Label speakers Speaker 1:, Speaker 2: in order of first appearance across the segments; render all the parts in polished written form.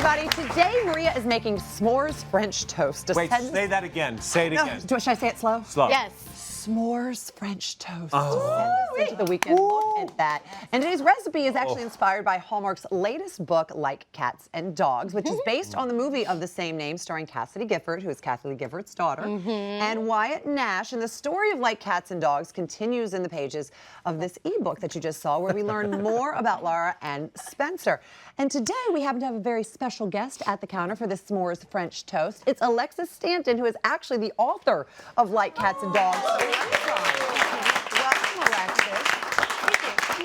Speaker 1: everybody. Today, Maria is making s'mores French toast.
Speaker 2: Wait, say that again. Say it again.
Speaker 1: Should I say it slow?
Speaker 2: Slow.
Speaker 3: Yes.
Speaker 1: S'mores French toast.
Speaker 2: Oh.
Speaker 1: Send us into the weekend. Look at that. And today's recipe is actually inspired by Hallmark's latest book, Like Cats and Dogs, which is based on the movie of the same name, starring Cassidy Gifford, who is Kathy Lee Gifford's daughter, and Wyatt Nash. And the story of Like Cats and Dogs continues in the pages of this ebook that you just saw, where we learn more about Laura and Spencer. And today we happen to have a very special guest at the counter for this s'mores French toast. It's Alexis Stanton, who is actually the author of Like Cats and Dogs. Welcome, Alexis.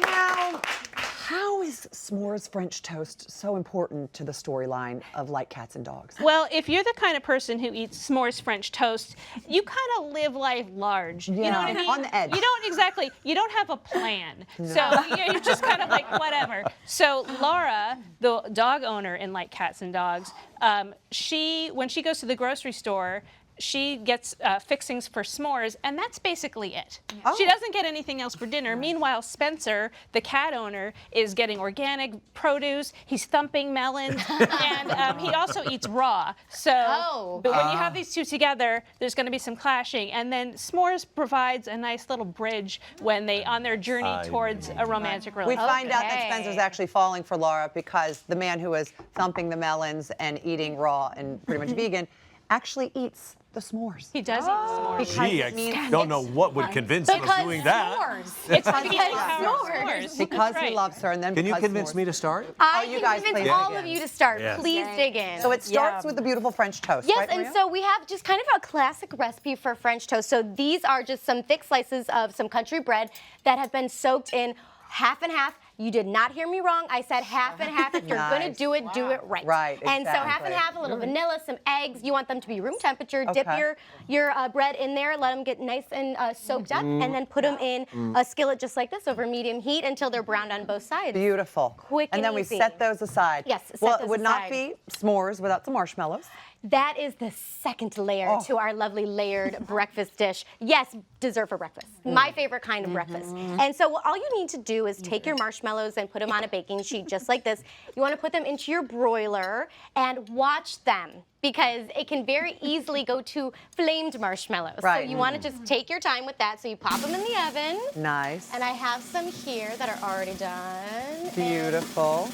Speaker 1: Now, how is s'mores French toast so important to the storyline of Like Cats and Dogs?
Speaker 3: Well, if you're the kind of person who eats s'mores French toast, you kind of live life large.
Speaker 1: Yeah,
Speaker 3: you know what I mean?
Speaker 1: on the edge.
Speaker 3: You don't exactly, you don't have a plan. No. So you're just kind of like, whatever. So Laura, the dog owner in Like Cats and Dogs, when she goes to the grocery store, she gets fixings for s'mores, and that's basically it.
Speaker 1: Oh.
Speaker 3: She doesn't get anything else for dinner. Meanwhile, Spencer, the cat owner, is getting organic produce. He's thumping melons, and he also eats raw. So, but when you have these two together, there's going to be some clashing. And then s'mores provides a nice little bridge when they on their journey towards a romantic
Speaker 1: We
Speaker 3: relationship.
Speaker 1: find out that Spencer's actually falling for Laura because the man who is thumping the melons and eating raw and pretty much vegan actually eats the s'mores.
Speaker 3: He does eat s'mores.
Speaker 2: Gee, I don't know what would convince him of doing that.
Speaker 3: It's the healing power of s'mores.
Speaker 1: Because
Speaker 3: That's
Speaker 1: he
Speaker 3: right.
Speaker 1: loves her, and then
Speaker 2: Can you
Speaker 1: because
Speaker 2: convince
Speaker 1: s'mores.
Speaker 2: me to start?
Speaker 4: I
Speaker 1: you
Speaker 4: can
Speaker 1: guys
Speaker 4: convince
Speaker 1: play
Speaker 4: all
Speaker 1: it
Speaker 4: of you to start.
Speaker 2: Yes.
Speaker 4: Please dig in.
Speaker 1: So it starts with the beautiful French toast,
Speaker 4: Yes,
Speaker 1: right,
Speaker 4: and
Speaker 1: Maria?
Speaker 4: so we have just kind of a classic recipe for French toast. So these are just some thick slices of some country bread that have been soaked in half and half. You did not hear me wrong. I said half and half. If you're going to do it, do it right.
Speaker 1: Right,
Speaker 4: And so half and
Speaker 1: exactly.
Speaker 4: half, a little vanilla, some eggs. You want them to be room temperature. Dip
Speaker 1: Okay.
Speaker 4: your bread in there. Let them get nice and soaked up. And then put them in a skillet just like this over medium heat until they're browned on both sides.
Speaker 1: Beautiful.
Speaker 4: Quick
Speaker 1: and
Speaker 4: and
Speaker 1: then we
Speaker 4: easy.
Speaker 1: set those aside.
Speaker 4: Yes, set
Speaker 1: Well,
Speaker 4: those
Speaker 1: it would not
Speaker 4: aside.
Speaker 1: be s'mores without some marshmallows.
Speaker 4: That is the second layer to our lovely layered breakfast dish. Yes, dessert for breakfast. My favorite kind of breakfast. And so all you need to do is take your marshmallows and put them on a baking sheet just like this. You want to put them into your broiler and watch them, because it can very easily go to flamed marshmallows.
Speaker 1: Right.
Speaker 4: So you want to just take your time with that. So you pop them in the oven.
Speaker 1: Nice.
Speaker 4: And I have some here that are already done.
Speaker 1: Beautiful.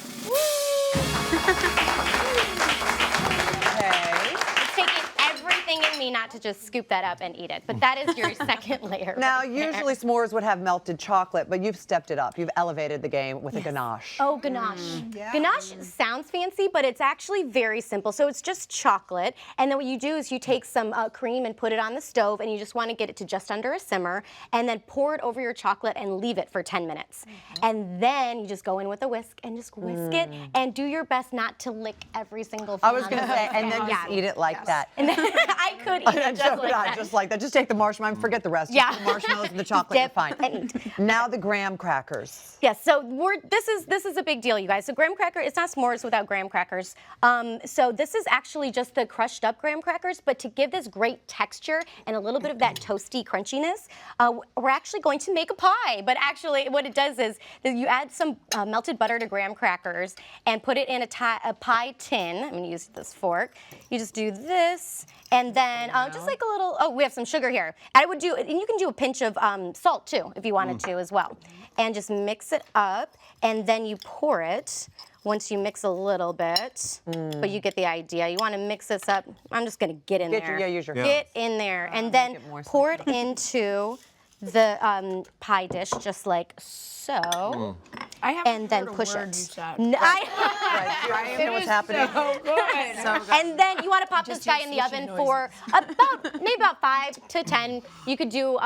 Speaker 1: Okay.
Speaker 4: It's taking everything in me not to just scoop that up and eat it. But that is your second layer.
Speaker 1: Now,
Speaker 4: right there.
Speaker 1: usually s'mores would have melted chocolate, but you've stepped it up. You've elevated the game with a ganache.
Speaker 4: Oh, ganache. Ganache sounds fancy, but it's actually very simple. So it's just chocolate, and then what you do is you take some cream and put it on the stove, and you just want to get it to just under a simmer, and then pour it over your chocolate and leave it for 10 minutes. And then you just go in with a whisk and just whisk it, and do your best not to lick every single thing.
Speaker 1: I was going to say, and then just eat it like that.
Speaker 4: And then I could eat it just like that.
Speaker 1: Just like that. Just take the marshmallow and forget the rest.
Speaker 4: Yeah.
Speaker 1: Just the marshmallows and the chocolate, you're
Speaker 4: Dip
Speaker 1: fine.
Speaker 4: and eat.
Speaker 1: Now the graham crackers.
Speaker 4: Yes, so this is a big deal, you guys. So graham cracker, it's not s'mores without graham crackers. So this is actually just the crushed up graham crackers, but to give this great texture and a little bit of that toasty crunchiness, we're actually going to make a pie. But actually what it does is that you add some melted butter to graham crackers and put it in a pie tin. I'm gonna use this fork. You just do this, and then just like a little, oh, we have some sugar here. I would do, and you can do a pinch of salt too, if you wanted to as well. And just mix it up, and then you pour it once you mix a little bit. But you get the idea. You want to mix this up. I'm just going to get in there.
Speaker 1: Use your
Speaker 4: Get in there, and then pour it into the pie dish just like so.
Speaker 5: I haven't
Speaker 4: And then
Speaker 5: heard a
Speaker 4: push
Speaker 5: word
Speaker 4: it.
Speaker 5: you said.
Speaker 4: N- I-
Speaker 1: Right. You know what's happening.
Speaker 5: So good.
Speaker 4: And then you want to pop this guy in the
Speaker 5: swishing
Speaker 4: oven for maybe about 5 to 10. You could do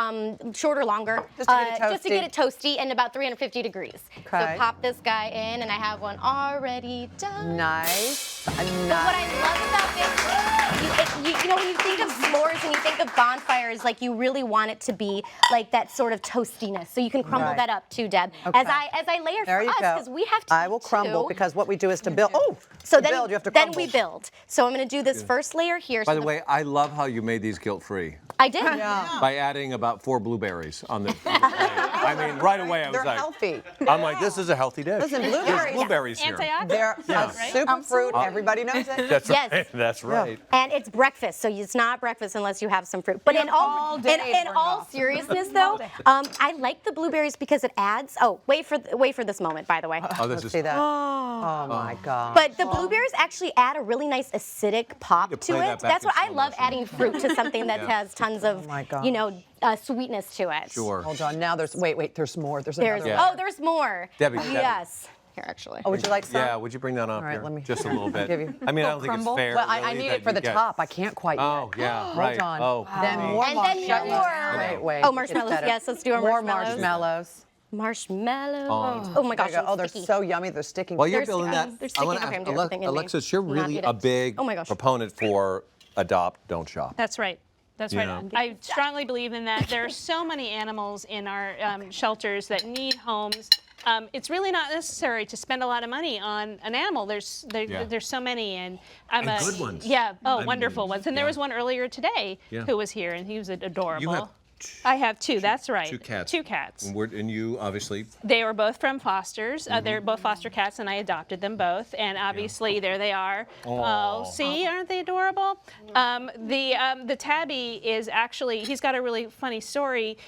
Speaker 4: shorter, longer.
Speaker 1: Just to get it
Speaker 4: toasty and about 350 degrees.
Speaker 1: Okay.
Speaker 4: So pop this guy in, and I have one already done.
Speaker 1: Nice.
Speaker 4: But what I love about this you know, when you think of s'mores and you think of bonfires, like you really want it to be like that sort of toastiness. So you can crumble that up too, Deb.
Speaker 1: Okay.
Speaker 4: As I layer
Speaker 1: There
Speaker 4: for
Speaker 1: you
Speaker 4: us,
Speaker 1: go.
Speaker 4: because we have to.
Speaker 1: I will crumble because what we do is to build. Oh,
Speaker 4: So
Speaker 1: to
Speaker 4: then,
Speaker 1: build, you have to
Speaker 4: then
Speaker 1: crumble.
Speaker 4: we build. So I'm going to do this first layer here.
Speaker 2: By
Speaker 4: So
Speaker 2: the way, I love how you made these guilt-free
Speaker 4: I did.
Speaker 2: by adding about 4 blueberries on the plate. I mean, right away I was
Speaker 1: They're
Speaker 2: like,
Speaker 1: healthy.
Speaker 2: I'm like, this is a healthy dish.
Speaker 1: Listen,
Speaker 2: There's
Speaker 1: blueberries.
Speaker 2: blueberries here.
Speaker 3: Antioxidants.
Speaker 1: They're a superfruit. Everybody knows it.
Speaker 2: That's
Speaker 4: Yes.
Speaker 2: right. That's right.
Speaker 4: And it's breakfast, so it's not breakfast unless you have some fruit. But in all, in all seriousness, though, I like the blueberries because it adds. Oh, wait for this moment, by the way.
Speaker 2: Oh, this
Speaker 1: Let's
Speaker 2: is
Speaker 1: see that. Oh my God.
Speaker 4: But the blueberries actually add a really nice acidic pop
Speaker 2: to
Speaker 4: to
Speaker 2: play that
Speaker 4: it.
Speaker 2: back
Speaker 4: That's
Speaker 2: in
Speaker 4: what I
Speaker 2: slow
Speaker 4: love
Speaker 2: motion.
Speaker 4: adding fruit to something that has tons of,
Speaker 1: my God.
Speaker 4: you know, sweetness to it.
Speaker 2: Sure.
Speaker 1: Hold on. Now there's wait. There's more. There's
Speaker 4: There's
Speaker 1: another.
Speaker 4: oh, there's more.
Speaker 2: Debbie.
Speaker 4: Yes. Here, actually.
Speaker 1: Oh, would you like some?
Speaker 2: Yeah, would you bring that up
Speaker 1: All right,
Speaker 2: here?
Speaker 1: let me-
Speaker 2: Just a little bit.
Speaker 1: Give you-
Speaker 2: I mean, I don't think it's fair.
Speaker 1: Well, I
Speaker 2: really,
Speaker 1: need
Speaker 2: that
Speaker 1: it for
Speaker 2: you
Speaker 1: the
Speaker 2: get-
Speaker 1: top. I can't quite yet.
Speaker 2: Oh, yeah,
Speaker 1: Hold
Speaker 2: right.
Speaker 1: on.
Speaker 2: Oh,
Speaker 1: Then more
Speaker 4: And then
Speaker 1: marshmallows. Wait.
Speaker 4: Oh,
Speaker 1: it gets
Speaker 4: marshmallows.
Speaker 1: better.
Speaker 4: Yes, let's do our
Speaker 1: more
Speaker 4: marshmallows. Marshmallows. Oh my gosh.
Speaker 1: Oh, they're
Speaker 4: sticky.
Speaker 1: so yummy. They're sticking.
Speaker 2: While you're
Speaker 4: They're
Speaker 2: building
Speaker 4: sticky.
Speaker 2: that,
Speaker 4: They're
Speaker 2: I
Speaker 4: sticky.
Speaker 2: want to
Speaker 4: Okay, I'm
Speaker 2: ask
Speaker 4: doing everything in me.
Speaker 2: Alexis, you're
Speaker 4: Not
Speaker 2: really
Speaker 4: get
Speaker 2: a
Speaker 4: it.
Speaker 2: big
Speaker 4: Oh my gosh.
Speaker 2: proponent for adopt, don't shop.
Speaker 3: That's right. That's right.
Speaker 2: know.
Speaker 3: I strongly believe in that. There are so many animals in our shelters that need homes. It's really not necessary to spend a lot of money on an animal. There's so many, and I'm
Speaker 2: And good ones.
Speaker 3: Yeah. Oh,
Speaker 2: I
Speaker 3: wonderful
Speaker 2: mean,
Speaker 3: ones. And there
Speaker 2: yeah.
Speaker 3: was one earlier today
Speaker 2: Yeah.
Speaker 3: who was here, and he was adorable.
Speaker 2: You have
Speaker 3: I have two. That's right.
Speaker 2: 2 cats.
Speaker 3: 2 cats.
Speaker 2: And you obviously.
Speaker 3: They were both from fosters.
Speaker 2: Mm-hmm.
Speaker 3: They're both foster cats, and I adopted them both. And obviously, there they are. Oh, see, aren't they adorable? The tabby is actually, he's got a really funny story.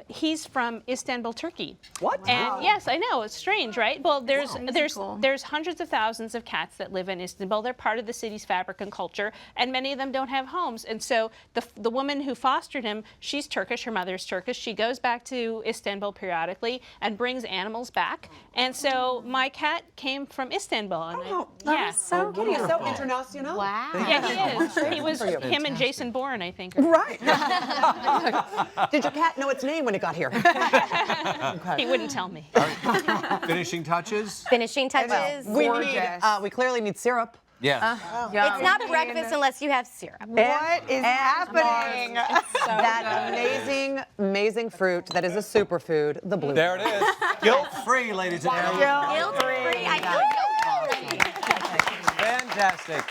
Speaker 3: He's from Istanbul, Turkey.
Speaker 1: What?
Speaker 3: And yes, I know, it's strange, right? Well, there's
Speaker 5: cool.
Speaker 3: there's hundreds of thousands of cats that live in Istanbul. They're part of the city's fabric and culture, and many of them don't have homes. And so the woman who fostered him, she's Turkish. Her mother's Turkish. She goes back to Istanbul periodically and brings animals back. And so my cat came from Istanbul. And yeah.
Speaker 5: So cute.
Speaker 1: He's so international.
Speaker 4: Wow.
Speaker 3: Yeah, he is. He was him and Jason Bourne, I think.
Speaker 1: Right. Did your cat know its name when it got here?
Speaker 3: He wouldn't tell me.
Speaker 2: Finishing touches?
Speaker 4: Finishing touches.
Speaker 1: We clearly need syrup.
Speaker 2: Yeah.
Speaker 4: It's not breakfast unless you have syrup.
Speaker 1: What is happening? That amazing fruit that is a superfood, the blueberry.
Speaker 2: There it is. Guilt-free, ladies and gentlemen.
Speaker 4: Guilt-free. I know.
Speaker 2: Fantastic.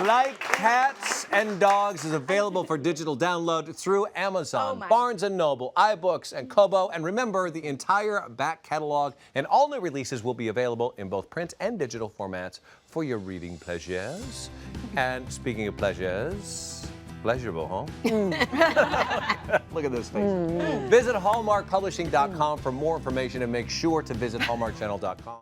Speaker 2: Like Cats and Dogs is available for digital download through Amazon,
Speaker 4: my.
Speaker 2: Barnes & Noble, iBooks, and Kobo. And remember, the entire back catalog and all new releases will be available in both print and digital formats for your reading pleasures. And speaking of pleasures, pleasurable, huh? Look at this face. Visit HallmarkPublishing.com for more information and make sure to visit HallmarkChannel.com.